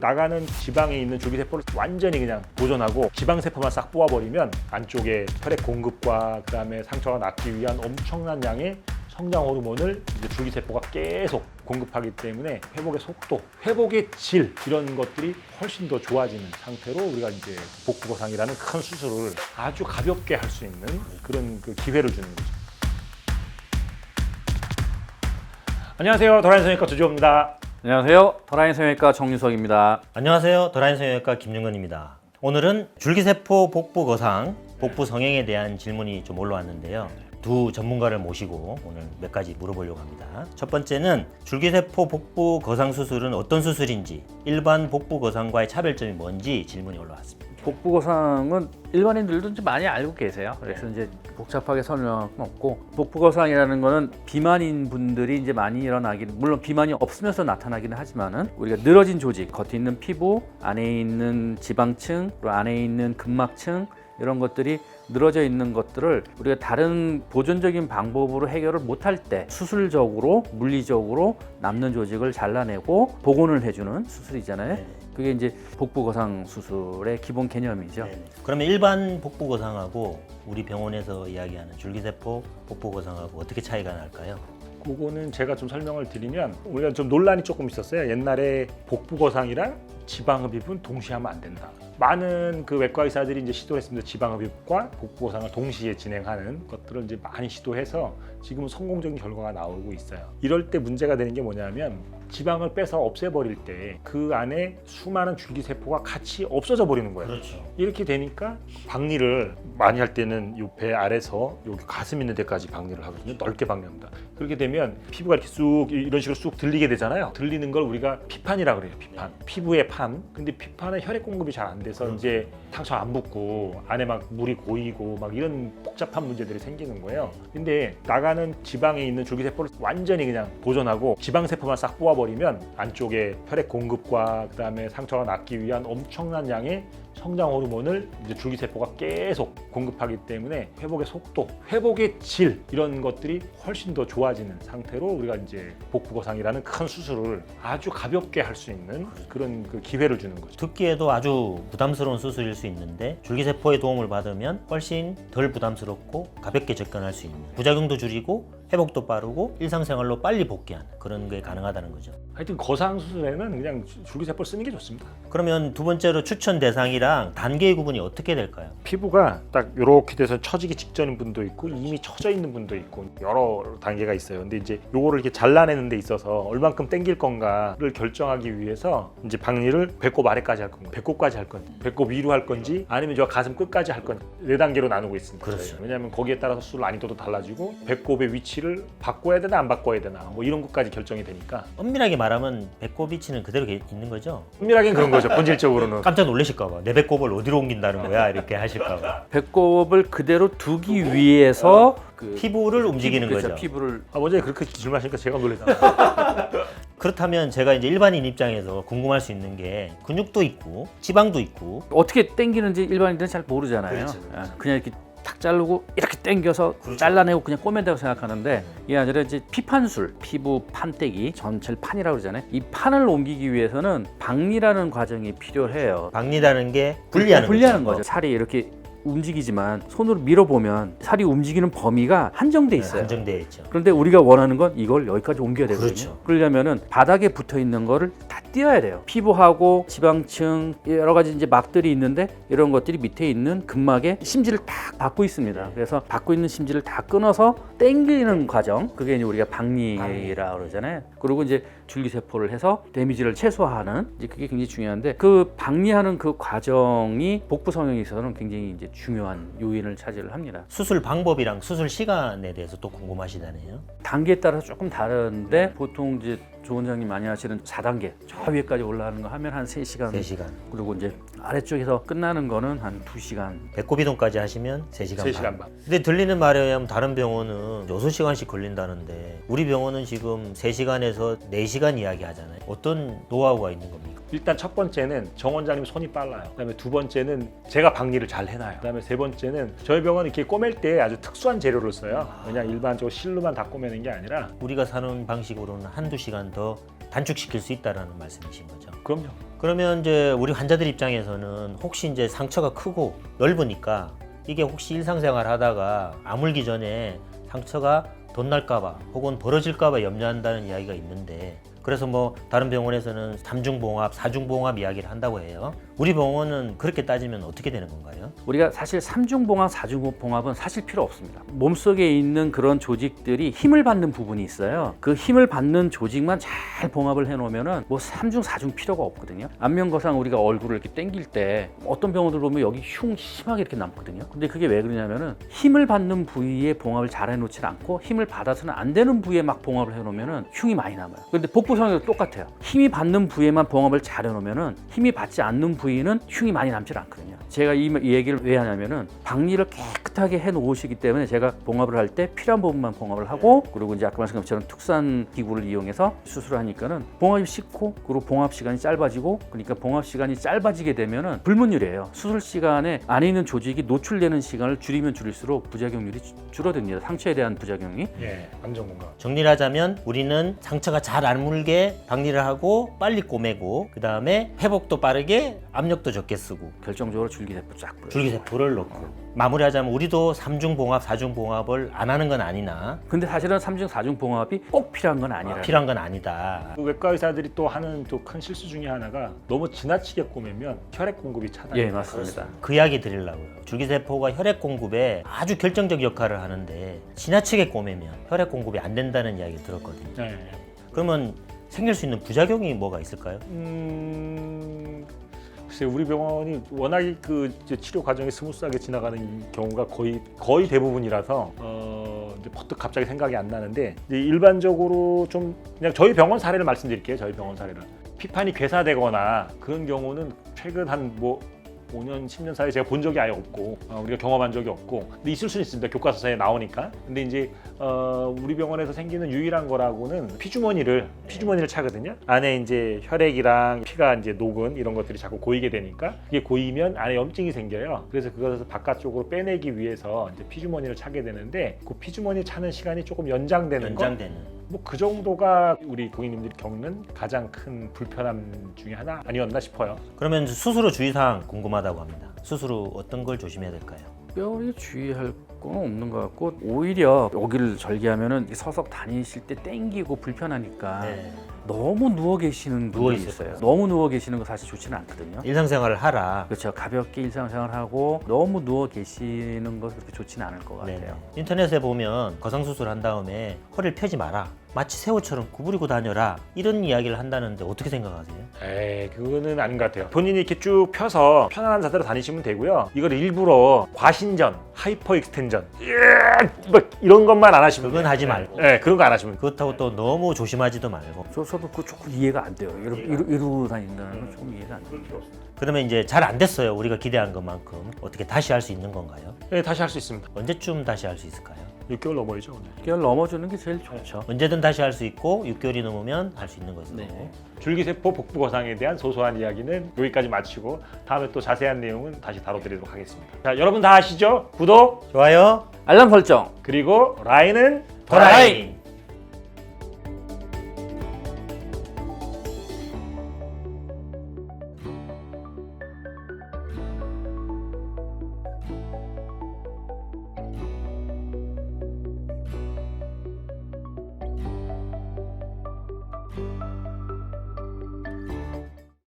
나가는 지방에 있는 줄기세포를 완전히 그냥 보존하고 지방세포만 싹 뽑아버리면 안쪽에 혈액 공급과 그다음에 상처가 낫기 위한 엄청난 양의 성장 호르몬을 이제 줄기세포가 계속 공급하기 때문에 회복의 속도, 회복의 질 이런 것들이 훨씬 더 좋아지는 상태로 우리가 이제 복부거상이라는 큰 수술을 아주 가볍게 할 수 있는 그런 그 기회를 주는 거죠. 안녕하세요, 도라인 성형외과 조지호입니다. 안녕하세요. 도라인 성형외과 정유석입니다. 안녕하세요. 도라인 성형외과 김윤건입니다. 오늘은 줄기세포 복부 거상, 복부 성형에 대한 질문이 좀 올라왔는데요. 두 전문가를 모시고 오늘 몇 가지 물어보려고 합니다. 첫 번째는 줄기세포 복부 거상 수술은 어떤 수술인지, 일반 복부 거상과의 차별점이 뭔지 질문이 올라왔습니다. 복부 거상은 일반인들도 좀 많이 알고 계세요. 그래서 이제 복잡하게 설명할 건 없고, 복부 거상이라는 거는 비만인 분들이 이제 많이 일어나기는, 물론 비만이 없으면서 나타나기는 하지만은 우리가 늘어진 조직, 겉에 있는 피부, 안에 있는 지방층, 그리고 안에 있는 근막층 이런 것들이 늘어져 있는 것들을 우리가 다른 보존적인 방법으로 해결을 못할 때 수술적으로, 물리적으로 남는 조직을 잘라내고 복원을 해주는 수술이잖아요. 네. 그게 이제 복부 거상 수술의 기본 개념이죠. 네. 그러면 일반 복부 거상하고 우리 병원에서 이야기하는 줄기세포 복부 거상하고 어떻게 차이가 날까요? 그거는 제가 좀 설명을 드리면 우리가 좀 논란이 조금 있었어요. 옛날에 복부거상이랑 지방흡입은 동시에 하면 안 된다. 많은 그 외과 의사들이 이제 시도했습니다. 지방흡입과 복부거상을 동시에 진행하는 것들을 이제 많이 시도해서 지금은 성공적인 결과가 나오고 있어요. 이럴 때 문제가 되는 게 뭐냐면 지방을 빼서 없애버릴 때 그 안에 수많은 줄기세포가 같이 없어져 버리는 거예요. 그렇죠. 이렇게 되니까 박리를 많이 할 때는 이 배 아래서 여기 가슴 있는 데까지 박리를 하거든요. 넓게 박리합니다. 그렇게 되면 피부가 이렇게 쑥 이런 식으로 쑥 들리게 되잖아요. 들리는 걸 우리가 피판이라 그래요. 피판. 피부의 판. 근데 피판은 혈액 공급이 잘 안 돼서 이제 상처 안 붓고 안에 막 물이 고이고 막 이런 복잡한 문제들이 생기는 거예요. 근데 나가는 지방에 있는 줄기세포를 완전히 그냥 보존하고 지방세포만 싹 뽑아버리면 안쪽에 혈액 공급과 그다음에 상처가 낫기 위한 엄청난 양의 성장 호르몬을 이제 줄기세포가 계속 공급하기 때문에 회복의 속도, 회복의 질 이런 것들이 훨씬 더 좋아지는 상태로 우리가 이제 복부거상이라는 큰 수술을 아주 가볍게 할 수 있는 그런 그 기회를 주는 거죠. 듣기에도 아주 부담스러운 수술일 수 있는데 줄기세포의 도움을 받으면 훨씬 덜 부담스럽고 가볍게 접근할 수 있는, 부작용도 줄이고 회복도 빠르고 일상생활로 빨리 복귀하는 그런 게 가능하다는 거죠. 하여튼 거상 수술에는 그냥 줄기세포를 쓰는 게 좋습니다. 그러면 두 번째로 추천 대상이랑 단계의 구분이 어떻게 될까요? 피부가 딱 이렇게 돼서 처지기 직전인 분도 있고 이미 처져 있는 분도 있고 여러 단계가 있어요. 근데 이제 요거를 이렇게 잘라내는 데 있어서 얼만큼 당길 건가를 결정하기 위해서 이제 박리를 배꼽 아래까지 할 건가, 배꼽까지 할 건지, 배꼽 위로 할 건지, 아니면 저 가슴 끝까지 할 건지 4단계로 나누고 있습니다. 그렇죠. 왜냐하면 거기에 따라서 수술 난이도도 달라지고 배꼽의 위치를 바꿔야 되나 안 바꿔야 되나 뭐 이런 것까지 결정이 되니까 엄밀하게 말하면 배꼽 위치는 그대로 있는 거죠? 은밀하긴 그런 거죠. 본질적으로는. 깜짝 놀라실까봐 내 배꼽을 어디로 옮긴다는 거야 이렇게 하실까봐. 배꼽을 그대로 두기 위해서 그 피부를 움직이는 그렇죠. 거죠. 피부를 먼저 그렇게 질문하시니까 제가 놀라잖아요. 그렇다면 제가 이제 일반인 입장에서 궁금할 수 있는 게 근육도 있고 지방도 있고 어떻게 당기는지 일반인들은 잘 모르잖아요. 그렇죠. 그냥 이렇게 탁 자르고 이렇게 당겨서 그렇죠. 잘라내고 그냥 꼬맨다고 생각하는데 이게 아니라 이제 피판술, 피부 판때기, 전체를 판이라고 그러잖아요. 이 판을 옮기기 위해서는 박리라는 과정이 필요해요. 박리라는 게 분리하는 거죠. 살이 이렇게 움직이지만 손으로 밀어보면 살이 움직이는 범위가 한정돼 있어요. 한정되어 있죠. 그런데 우리가 원하는 건 이걸 여기까지 옮겨야 되거든요. 그렇죠. 그러려면은 바닥에 붙어 있는 거를 다 띄어야 돼요. 피부하고 지방층 여러 가지 이제 막들이 있는데 이런 것들이 밑에 있는 근막에 심지를 딱 받고 있습니다. 그래서 받고 있는 심지를 다 끊어서 당기는 과정, 그게 이제 우리가 박리라고 그러잖아요. 그리고 이제 줄기세포를 해서 데미지를 최소화하는, 이제 그게 굉장히 중요한데 그 박리하는 그 과정이 복부 성형에 있어서는 굉장히 이제 중요한 요인을 차지를 합니다. 수술 방법이랑 수술 시간에 대해서 또 궁금하시다네요. 단계에 따라서 조금 다른데 보통 이제 조 원장님 많이 하시는 4단계 저 위에까지 올라가는 거 하면 한 3시간 3시간. 그리고 이제 아래쪽에서 끝나는 거는 한 2시간. 배꼽 이동까지 하시면 3시간 3시간 반. 근데 들리는 말에 의하면 다른 병원은 6시간씩 걸린다는데 우리 병원은 지금 3시간에서 4시간 이야기 하잖아요. 어떤 노하우가 있는 겁니까? 일단 첫 번째는 정 원장님 손이 빨라요. 그다음에 두 번째는 제가 박리를 잘 해놔요. 그다음에 세 번째는 저희 병원은 이렇게 꼬맬 때 아주 특수한 재료를 써요. 그냥 일반적으로 실로만 다 꼬매는 게 아니라. 우리가 사는 방식으로는 한두 시간 더 단축시킬 수 있다는 말씀이신 거죠? 그럼요. 그러면 이제 우리 환자들 입장에서는 혹시 이제 상처가 크고 넓으니까 이게 혹시 일상생활 하다가 아물기 전에 상처가 덧날까봐 혹은 벌어질까봐 염려한다는 이야기가 있는데, 그래서 뭐 다른 병원에서는 3중봉합, 4중봉합 이야기를 한다고 해요. 우리 병원은 그렇게 따지면 어떻게 되는 건가요? 우리가 사실 3중봉합, 4중봉합은 사실 필요 없습니다. 몸속에 있는 그런 조직들이 힘을 받는 부분이 있어요. 그 힘을 받는 조직만 잘 봉합을 해놓으면은 뭐 3중, 4중 필요가 없거든요. 안면거상 우리가 얼굴을 이렇게 당길 때 어떤 병원들 보면 여기 흉 심하게 이렇게 남거든요. 근데 그게 왜 그러냐면은 힘을 받는 부위에 봉합을 잘 해놓지 않고 힘을 받아서는 안 되는 부위에 막 봉합을 해놓으면은 흉이 많이 남아요. 근데 복부성형도 똑같아요. 힘이 받는 부위에만 봉합을 잘 해놓으면은 힘이 받지 않는 부위는 흉이 많이 남질 않거든요. 제가 이 얘기를 왜 하냐면은 박리를 깨끗하게 해 놓으시기 때문에 제가 봉합을 할 때 필요한 부분만 봉합을 하고, 그리고 이제 아까 말씀드린 것처럼 특수한 기구를 이용해서 수술을 하니까는 봉합이 쉽고, 그리고 봉합 시간이 짧아지고, 그러니까 봉합 시간이 짧아지게 되면은 불문율이에요. 수술 시간에 안에 있는 조직이 노출되는 시간을 줄이면 줄일수록 부작용률이 줄어듭니다. 상처에 대한 부작용이. 예, 완전 공감. 정리를 하자면 우리는 상처가 잘 안 물게 박리를 하고 빨리 꼬매고, 그 다음에 회복도 빠르게 압력도 적게 쓰고 결정적으로 줄기세포 쫙 뿌려요. 줄기세포를 넣고, 마무리하자면 우리도 3중봉합, 4중봉합을 안 하는 건 아니나 근데 사실은 3중, 4중 봉합이 꼭 필요한 건 아니라. 필요한 건 아니다. 그 외과 의사들이 또 하는 또 큰 실수 중에 하나가 너무 지나치게 꼬매면 혈액 공급이 차단이 예, 맞습니다. 그 이야기 드리려고요. 줄기세포가 혈액 공급에 아주 결정적 역할을 하는데 지나치게 꼬매면 혈액 공급이 안 된다는 이야기 들었거든요. 네. 그러면 생길 수 있는 부작용이 뭐가 있을까요? 글쎄 우리 병원이 워낙에 그 이제 치료 과정이 스무스하게 지나가는 경우가 거의 대부분이라서 이제 퍼뜩 갑자기 생각이 안 나는데, 이제 일반적으로 좀 그냥 저희 병원 사례를 말씀드릴게요. 저희 병원 사례를. 피판이 괴사되거나 그런 경우는 최근 한 뭐 5년, 10년 사이에 제가 본 적이 아예 없고, 우리가 경험한 적이 없고, 근데 있을 수는 있습니다. 교과서에 나오니까. 근데 이제 우리 병원에서 생기는 유일한 거라고는 피주머니를 차거든요. 안에 이제 혈액이랑 피가 이제 녹은 이런 것들이 자꾸 고이게 되니까, 이게 고이면 안에 염증이 생겨요. 그래서 그것을 바깥쪽으로 빼내기 위해서 이제 피주머니를 차게 되는데, 그 피주머니 차는 시간이 조금 연장되는 거. 뭐 그 정도가 우리 고객님들이 겪는 가장 큰 불편함 중에 하나 아니었나 싶어요. 그러면 수술 후 주의사항 궁금하다고 합니다. 수술 후 어떤 걸 조심해야 될까요? 특별히 주의할 건 없는 것 같고, 오히려 여기를 절개하면은 서서 다니실 때 땡기고 불편하니까 너무 누워 계시는 누워 분들이 있어요. 있어요. 너무 누워 계시는 거 사실 좋지는 않거든요. 일상생활을 하라. 그렇죠. 가볍게 일상생활하고 너무 누워 계시는 거 그렇게 좋지는 않을 것 같아요. 네. 인터넷에 보면 거상수술 한 다음에 허리를 펴지 마라, 마치 새우처럼 구부리고 다녀라, 이런 이야기를 한다는데 어떻게 생각하세요? 에이, 그거는 아닌 것 같아요. 본인이 이렇게 쭉 펴서 편안한 자세로 다니시면 되고요. 이걸 일부러 과신전, 하이퍼 익스텐전, 막 이런 것만 안 하시면 그건 돼요. 하지 말고. 네, 그런 거 안 하시면 돼요. 그렇다고 또 너무 조심하지도 말고. 저도 그거 조금 이해가 안 돼요. 이러고 다닌다는 건 조금 이해가 안 돼요. 그러면 이제 잘 안 됐어요. 우리가 기대한 것만큼. 어떻게 다시 할 수 있는 건가요? 네, 다시 할 수 있습니다. 언제쯤 다시 할 수 있을까요? 6개월 넘어야죠, 오늘. 6개월 넘어주는 게 제일 좋죠. 언제든 다시 할 수 있고 6개월이 넘으면 할 수 있는 거죠. 네. 줄기세포 복부 거상에 대한 소소한 이야기는 여기까지 마치고, 다음에 또 자세한 내용은 다시 다뤄드리도록 하겠습니다. 자, 여러분 다 아시죠? 구독, 좋아요. 알람 설정. 그리고 라인은 도라인.